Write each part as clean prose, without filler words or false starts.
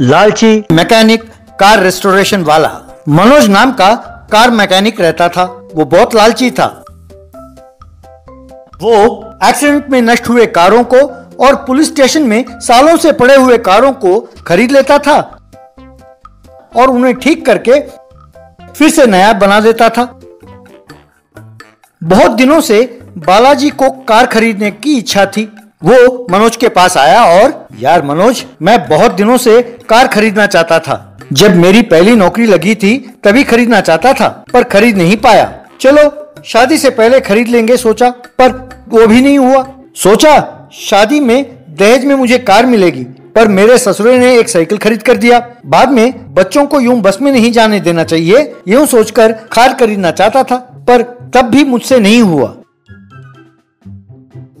लालची mechanic car restoration वाला मनोज नाम का कार मैकेनिक रहता था। वो बहुत लालची था। वो एक्सीडेंट में नष्ट हुए कारों को और पुलिस स्टेशन में सालों से पड़े हुए कारों को खरीद लेता था और उन्हें ठीक करके फिर से नया बना देता था। बहुत दिनों से बालाजी को कार खरीदने की इच्छा थी। वो मनोज के पास आया और यार मनोज, मैं बहुत दिनों से कार खरीदना चाहता था। जब मेरी पहली नौकरी लगी थी तभी खरीदना चाहता था पर खरीद नहीं पाया। चलो शादी से पहले खरीद लेंगे सोचा, पर वो भी नहीं हुआ। सोचा शादी में दहेज में मुझे कार मिलेगी, पर मेरे ससुरे ने एक साइकिल खरीद कर दिया। बाद में बच्चों को यूं बस में नहीं जाने देना चाहिए, यूं सोचकर कार खरीदना चाहता था, पर तब भी मुझसे नहीं हुआ।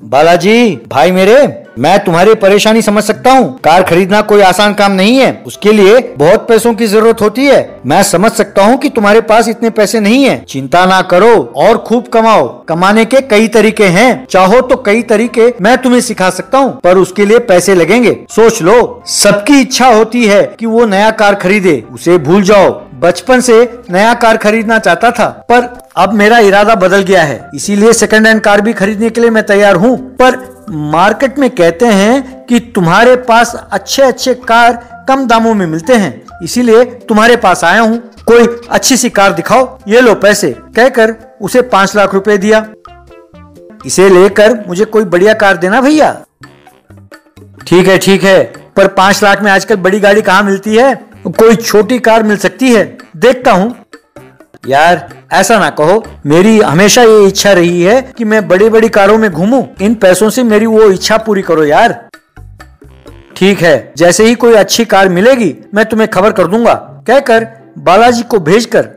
बालाजी भाई मेरे, मैं तुम्हारी परेशानी समझ सकता हूँ। कार खरीदना कोई आसान काम नहीं है, उसके लिए बहुत पैसों की जरूरत होती है। मैं समझ सकता हूँ कि तुम्हारे पास इतने पैसे नहीं है। चिंता ना करो और खूब कमाओ। कमाने के कई तरीके हैं, चाहो तो कई तरीके मैं तुम्हें सिखा सकता हूँ, पर उसके लिए पैसे लगेंगे। सोच लो, सबकी इच्छा होती है कि वो नया कार खरीदे, उसे भूल जाओ। बचपन से नया कार खरीदना चाहता था, पर अब मेरा इरादा बदल गया है, इसीलिए सेकंड हैंड कार भी खरीदने के लिए मैं तैयार हूँ। पर मार्केट में कहते हैं कि तुम्हारे पास अच्छे अच्छे कार कम दामों में मिलते हैं, इसीलिए तुम्हारे पास आया हूँ। कोई अच्छी सी कार दिखाओ, ये लो पैसे, कहकर उसे 5 लाख रुपए दिया। इसे लेकर मुझे कोई बढ़िया कार देना भैया। ठीक है, पर 5 लाख में आजकल बड़ी गाड़ी कहाँ मिलती है? कोई छोटी कार मिल सकती है, देखता हूँ। यार ऐसा ना कहो, मेरी हमेशा ये इच्छा रही है कि मैं बड़ी बड़ी कारों में घूमूं। इन पैसों से मेरी वो इच्छा पूरी करो यार। ठीक है, जैसे ही कोई अच्छी कार मिलेगी मैं तुम्हें खबर कर दूंगा, कहकर बालाजी को भेजकर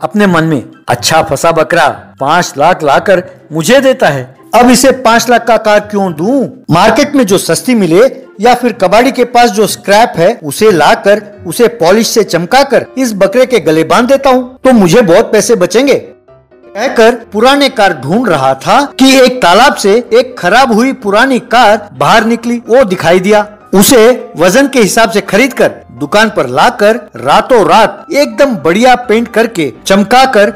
अपने मन में अच्छा फंसा बकरा 5 लाख लाकर मुझे देता है। अब इसे 5 लाख का कार क्यों दूं? मार्केट में जो सस्ती मिले या फिर कबाड़ी के पास जो स्क्रैप है उसे लाकर उसे पॉलिश से चमकाकर इस बकरे के गले बांध देता हूँ, तो मुझे बहुत पैसे बचेंगे। कहकर पुराने कार ढूंढ रहा था कि एक तालाब से एक खराब हुई पुरानी कार बाहर निकली। वो दिखाई दिया। उसे वजन के हिसाब से खरीद कर दुकान पर लाकर रातों रात एकदम बढ़िया पेंट करके चमकाकर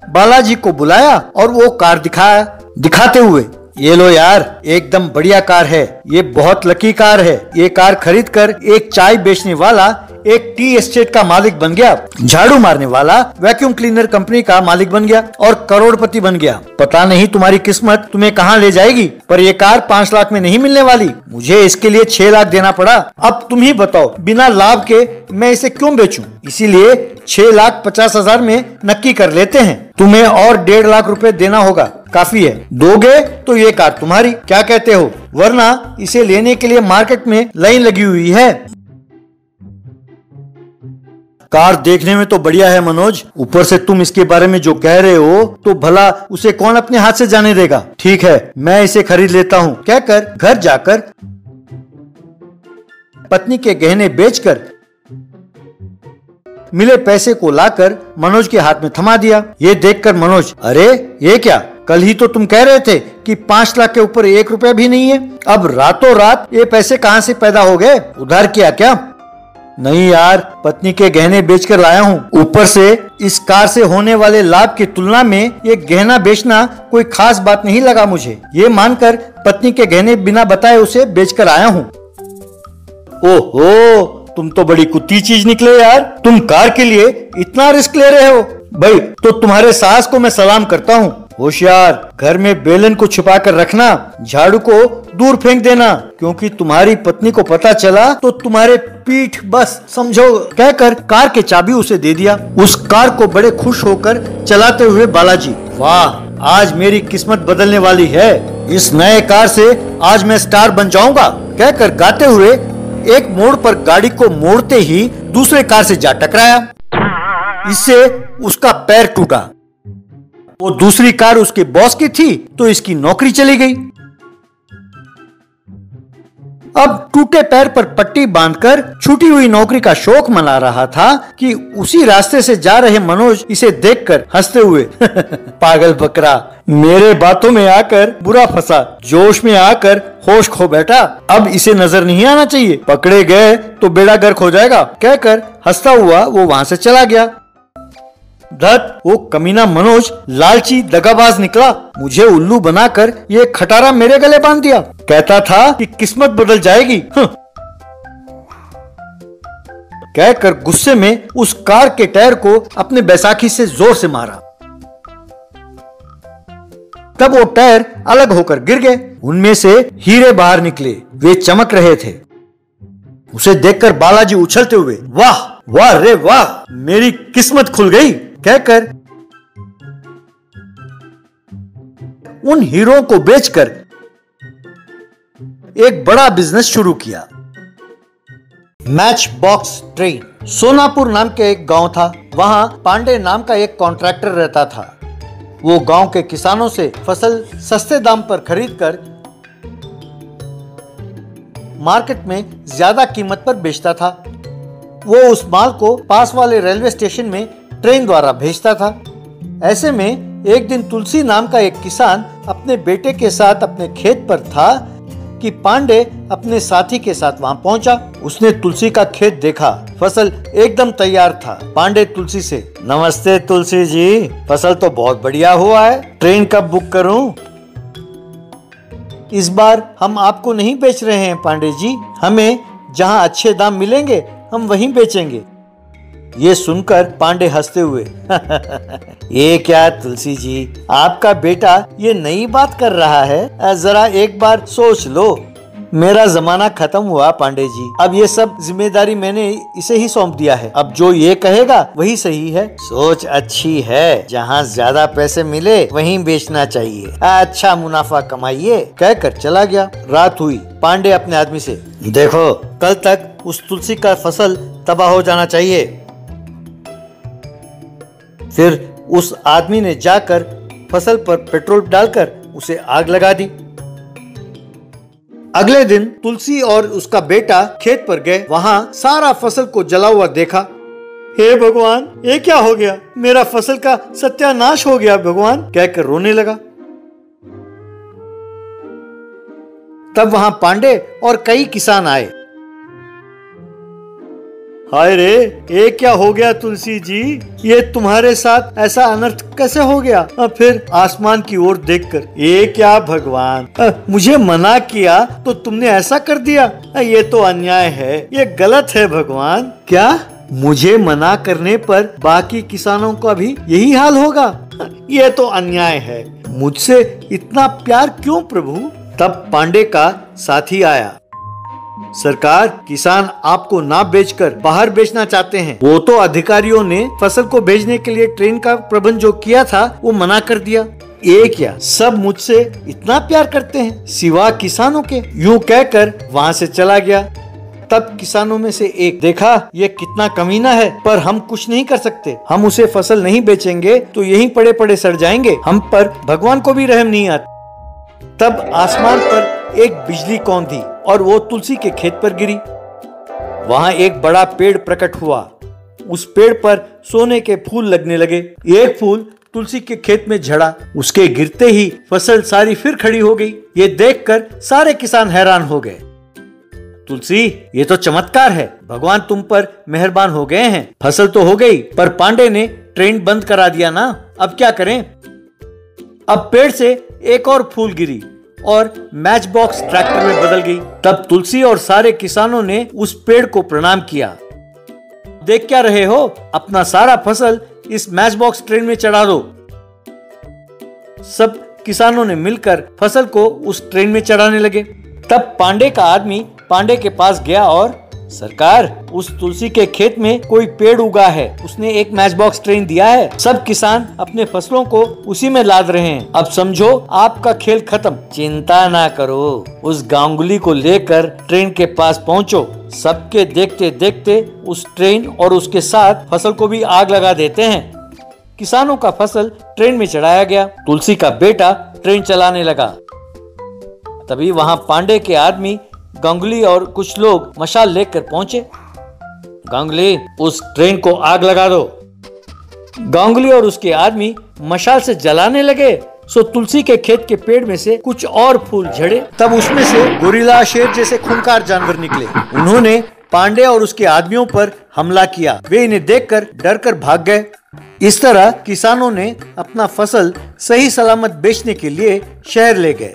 बालाजी को बुलाया और वो कार दिखाते हुए, ये लो यार, एकदम बढ़िया कार है, ये बहुत लकी कार है। ये कार खरीद कर एक चाय बेचने वाला एक टी एस्टेट का मालिक बन गया, झाड़ू मारने वाला वैक्यूम क्लीनर कंपनी का मालिक बन गया और करोड़पति बन गया। पता नहीं तुम्हारी किस्मत तुम्हें कहाँ ले जाएगी, पर ये कार 5 लाख में नहीं मिलने वाली। मुझे इसके लिए 6 लाख देना पड़ा। अब तुम ही बताओ, बिना लाभ के मैं इसे क्यों बेचूं? इसीलिए 6,50,000 में नक्की कर लेते हैं। तुम्हें और 1.5 लाख रुपए देना होगा, काफी है। दोगे तो ये कार तुम्हारी, क्या कहते हो? वरना इसे लेने के लिए मार्केट में लाइन लगी हुई है। कार देखने में तो बढ़िया है मनोज, ऊपर से तुम इसके बारे में जो कह रहे हो तो भला उसे कौन अपने हाथ से जाने देगा। ठीक है, मैं इसे खरीद लेता हूँ, कहकर घर जाकर पत्नी के गहने बेचकर मिले पैसे को लाकर मनोज के हाथ में थमा दिया। ये देखकर मनोज, अरे ये क्या, कल ही तो तुम कह रहे थे कि 5 लाख के ऊपर 1 रुपया भी नहीं है, अब रातों रात ये पैसे कहाँ से पैदा हो गए? उधार किया क्या? नहीं यार, पत्नी के गहने बेचकर लाया हूँ। ऊपर से इस कार से होने वाले लाभ की तुलना में ये गहना बेचना कोई खास बात नहीं लगा मुझे। ये मानकर पत्नी के गहने बिना बताए उसे बेचकर आया हूँ। ओहो, तुम तो बड़ी कुत्ती चीज निकले यार। तुम कार के लिए इतना रिस्क ले रहे हो भाई, तो तुम्हारे सास को मैं सलाम करता हूँ। होशियार, घर में बेलन को छुपा कर रखना, झाड़ू को दूर फेंक देना, क्योंकि तुम्हारी पत्नी को पता चला तो तुम्हारे पीठ बस समझो, कहकर कार के चाबी उसे दे दिया। उस कार को बड़े खुश होकर चलाते हुए बालाजी, वाह, आज मेरी किस्मत बदलने वाली है, इस नए कार से आज मैं स्टार बन जाऊंगा, कहकर गाते हुए एक मोड़ पर गाड़ी को मोड़ते ही दूसरे कार से जा टकराया। इससे उसका पैर टूटा। वो दूसरी कार उसके बॉस की थी तो इसकी नौकरी चली गई। अब टूटे पैर पर पट्टी बांधकर छूटी हुई नौकरी का शौक मना रहा था कि उसी रास्ते से जा रहे मनोज इसे देखकर हंसते हुए पागल बकरा, मेरे बातों में आकर बुरा फंसा, जोश में आकर होश खो बैठा, अब इसे नजर नहीं आना चाहिए, पकड़े गए तो बेड़ा गर्क हो जाएगा, कहकर हंसता हुआ वो वहाँ से चला गया। धत, वो कमीना मनोज लालची दगाबाज निकला, मुझे उल्लू बनाकर ये खटारा मेरे गले बांध दिया, कहता था कि किस्मत बदल जाएगी। कहकर गुस्से में उस कार के टायर को अपने बैसाखी से जोर से मारा। तब वो टायर अलग होकर गिर गए, उनमें से हीरे बाहर निकले, वे चमक रहे थे। उसे देखकर बालाजी उछलते हुए, वाह वाह रे वाह, मेरी किस्मत खुल गई, कहकर उन हीरों को बेचकर एक बड़ा बिजनेस शुरू किया। Match box train. सोनापुर नाम के एक गांव था, वहां पांडे नाम का एक कॉन्ट्रैक्टर रहता था। वो गांव के किसानों से फसल सस्ते दाम पर खरीदकर मार्केट में ज्यादा कीमत पर बेचता था। वो उस माल को पास वाले रेलवे स्टेशन में ट्रेन द्वारा भेजता था। ऐसे में एक दिन तुलसी नाम का एक किसान अपने बेटे के साथ अपने खेत पर था कि पांडे अपने साथी के साथ वहां पहुंचा। उसने तुलसी का खेत देखा, फसल एकदम तैयार था। पांडे तुलसी से, नमस्ते तुलसी जी, फसल तो बहुत बढ़िया हुआ है, ट्रेन कब बुक करूं? इस बार हम आपको नहीं बेच रहे हैं पांडे जी, हमें जहां अच्छे दाम मिलेंगे हम वहीं बेचेंगे। ये सुनकर पांडे हंसते हुए, ये क्या तुलसी जी, आपका बेटा ये नई बात कर रहा है, जरा एक बार सोच लो। मेरा जमाना खत्म हुआ पांडे जी, अब ये सब जिम्मेदारी मैंने इसे ही सौंप दिया है, अब जो ये कहेगा वही सही है। सोच अच्छी है, जहाँ ज्यादा पैसे मिले वहीं बेचना चाहिए, अच्छा मुनाफा कमाइए, कहकर चला गया। रात हुई, पांडे अपने आदमी से, देखो कल तक उस तुलसी का फसल तबाह हो जाना चाहिए। फिर उस आदमी ने जाकर फसल पर पेट्रोल डालकर उसे आग लगा दी। अगले दिन तुलसी और उसका बेटा खेत पर गए, वहां सारा फसल को जला हुआ देखा। हे भगवान, ये क्या हो गया, मेरा फसल का सत्यानाश हो गया भगवान, कहकर रोने लगा। तब वहां पांडे और कई किसान आए। हाय रे, ये क्या हो गया तुलसी जी, ये तुम्हारे साथ ऐसा अनर्थ कैसे हो गया? फिर आसमान की ओर देखकर, ये क्या भगवान, मुझे मना किया तो तुमने ऐसा कर दिया, ये तो अन्याय है, ये गलत है भगवान। क्या मुझे मना करने पर बाकी किसानों का भी यही हाल होगा? ये तो अन्याय है, मुझसे इतना प्यार क्यों प्रभु? तब पांडे का साथी आया। सरकार, किसान आपको ना बेचकर बाहर बेचना चाहते हैं। वो तो अधिकारियों ने फसल को भेजने के लिए ट्रेन का प्रबंध जो किया था वो मना कर दिया। ये क्या, सब मुझसे इतना प्यार करते हैं सिवा किसानों के? यूं कहकर वहाँ से चला गया। तब किसानों में से एक, देखा ये कितना कमीना है, पर हम कुछ नहीं कर सकते, हम उसे फसल नहीं बेचेंगे तो यहीं पड़े पड़े सड़ जाएंगे, हम पर भगवान को भी रहम नहीं आता। तब आसमान पर एक बिजली कौंधी और वो तुलसी के खेत पर गिरी। वहां एक बड़ा पेड़ प्रकट हुआ, उस पेड़ पर सोने के फूल लगने लगे। एक फूल तुलसी के खेत में झड़ा, उसके गिरते ही फसल सारी फिर खड़ी हो गई। ये देखकर सारे किसान हैरान हो गए। तुलसी, ये तो चमत्कार है, भगवान तुम पर मेहरबान हो गए हैं, फसल तो हो गई पर पांडे ने ट्रेन बंद करा दिया ना, अब क्या करें? अब पेड़ से एक और फूल गिरी और मैच बॉक्स ट्रैक्टर में बदल गई। तब तुलसी और सारे किसानों ने उस पेड़ को प्रणाम किया। देख क्या रहे हो, अपना सारा फसल इस मैच बॉक्स ट्रेन में चढ़ा दो। सब किसानों ने मिलकर फसल को उस ट्रेन में चढ़ाने लगे। तब पांडे का आदमी पांडे के पास गया और, सरकार, उस तुलसी के खेत में कोई पेड़ उगा है, उसने एक मैच बॉक्स ट्रेन दिया है, सब किसान अपने फसलों को उसी में लाद रहे हैं, अब समझो आपका खेल खत्म। चिंता ना करो, उस गांगुली को लेकर ट्रेन के पास पहुंचो, सबके देखते देखते उस ट्रेन और उसके साथ फसल को भी आग लगा देते हैं। किसानों का फसल ट्रेन में चढ़ाया गया। तुलसी का बेटा ट्रेन चलाने लगा। तभी वहां पांडे के आदमी गांगुली और कुछ लोग मशाल लेकर पहुंचे। गांगुली, उस ट्रेन को आग लगा दो। गांगुली और उसके आदमी मशाल से जलाने लगे। सो तुलसी के खेत के पेड़ में से कुछ और फूल झड़े। तब उसमें से गोरिल्ला शेर जैसे खूंखार जानवर निकले। उन्होंने पांडे और उसके आदमियों पर हमला किया। वे इन्हें देखकर डरकर भाग गए। इस तरह किसानों ने अपना फसल सही सलामत बेचने के लिए शहर ले गए।